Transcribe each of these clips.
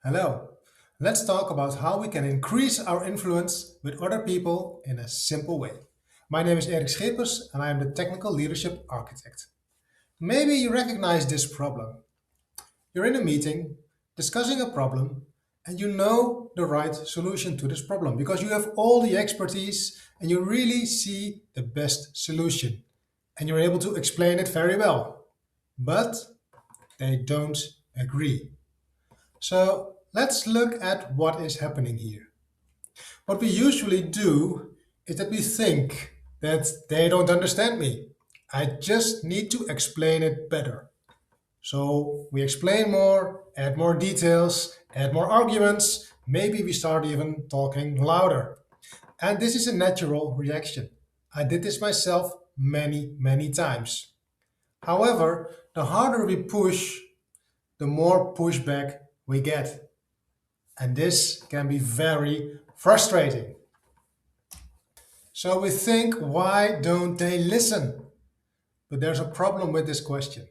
Hello. Let's talk about how we can increase our influence with other people in a simple way. My name is Erik Schippers and I am the Technical Leadership Architect. Maybe you recognize this problem. You're in a meeting, discussing a problem, and you know the right solution to this problem because you have all the expertise and you really see the best solution. And you're able to explain it very well. But they don't agree. So let's look at what is happening here. What we usually do is that we think that they don't understand me. I just need to explain it better. So we explain more, add more details, add more arguments. Maybe we start even talking louder. And this is a natural reaction. I did this myself many times. However, the harder we push, the more pushback we get. And this can be very frustrating. So we think, why don't they listen? But there's a problem with this question.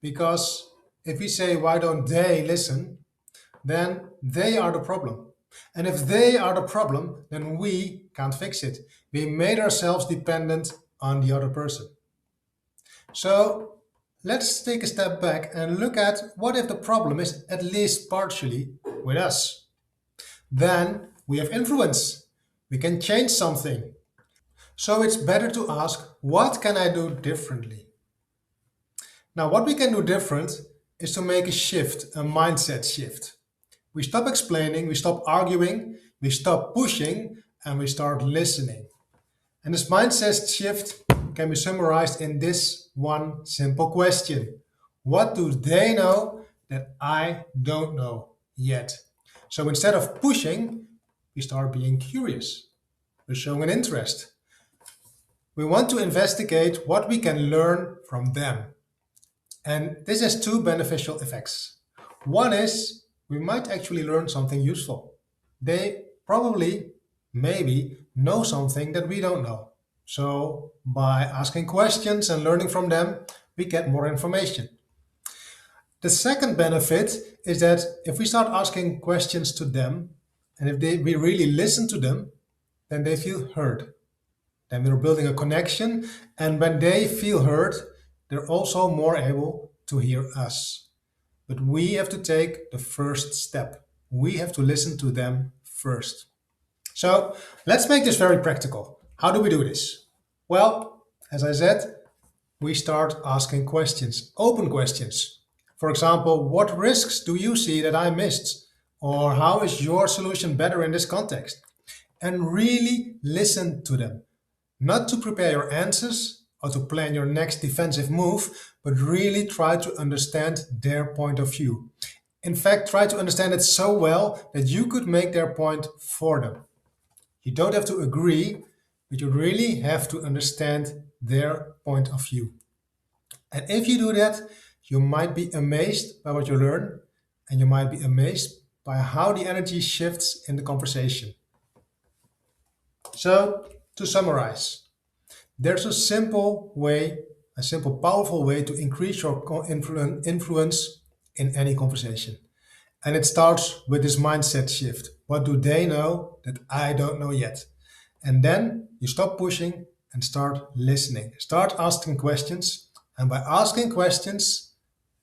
Because if we say, why don't they listen? Then they are the problem. And if they are the problem, then we can't fix it. We made ourselves dependent on the other person. So let's take a step back and look at what if the problem is at least partially with us. Then we have influence. We can change something. So it's better to ask, what can I do differently? Now, what we can do different is to make a shift, a mindset shift. We stop explaining, we stop arguing, we stop pushing, and we start listening. And this mindset shift can be summarized in this one simple question. What do they know that I don't know yet? So instead of pushing, we start being curious. We're showing an interest. We want to investigate what we can learn from them. And this has two beneficial effects. One is we might actually learn something useful. They probably, maybe, know something that we don't know. So by asking questions and learning from them, we get more information. The second benefit is that if we start asking questions to them, and if we really listen to them, then they feel heard. Then we're building a connection, and when they feel heard, they're also more able to hear us. But we have to take the first step. We have to listen to them first. So let's make this very practical. How do we do this? Well, as I said, we start asking questions, open questions. For example, what risks do you see that I missed? Or how is your solution better in this context? And really listen to them. Not to prepare your answers or to plan your next defensive move, but really try to understand their point of view. In fact, try to understand it so well that you could make their point for them. You don't have to agree, but you really have to understand their point of view. And if you do that, you might be amazed by what you learn, and you might be amazed by how the energy shifts in the conversation. So, to summarize, there's a simple way, a simple, powerful way to increase your influence in any conversation. And it starts with this mindset shift. What do they know that I don't know yet? And then you stop pushing and start listening. Start asking questions. And by asking questions,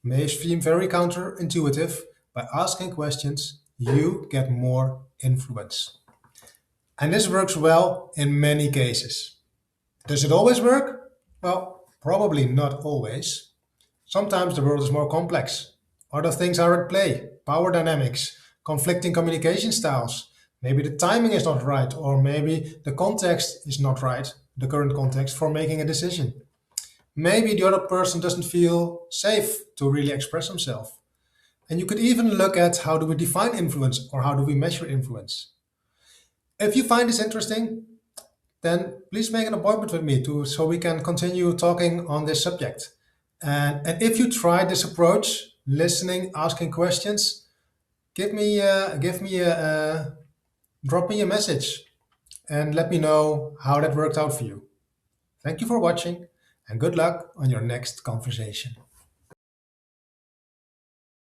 may seem very counterintuitive, by asking questions, you get more influence. And this works well in many cases. Does it always work? Well, probably not always. Sometimes the world is more complex. Other things are at play, power dynamics, conflicting communication styles. Maybe the timing is not right, or maybe the context is not right, the current context for making a decision. Maybe the other person doesn't feel safe to really express himself. And you could even look at how do we define influence or how do we measure influence. If you find this interesting, then please make an appointment with me so we can continue talking on this subject. And if you try this approach, listening, asking questions, drop me a message and let me know how that worked out for you. Thank you for watching and good luck on your next conversation.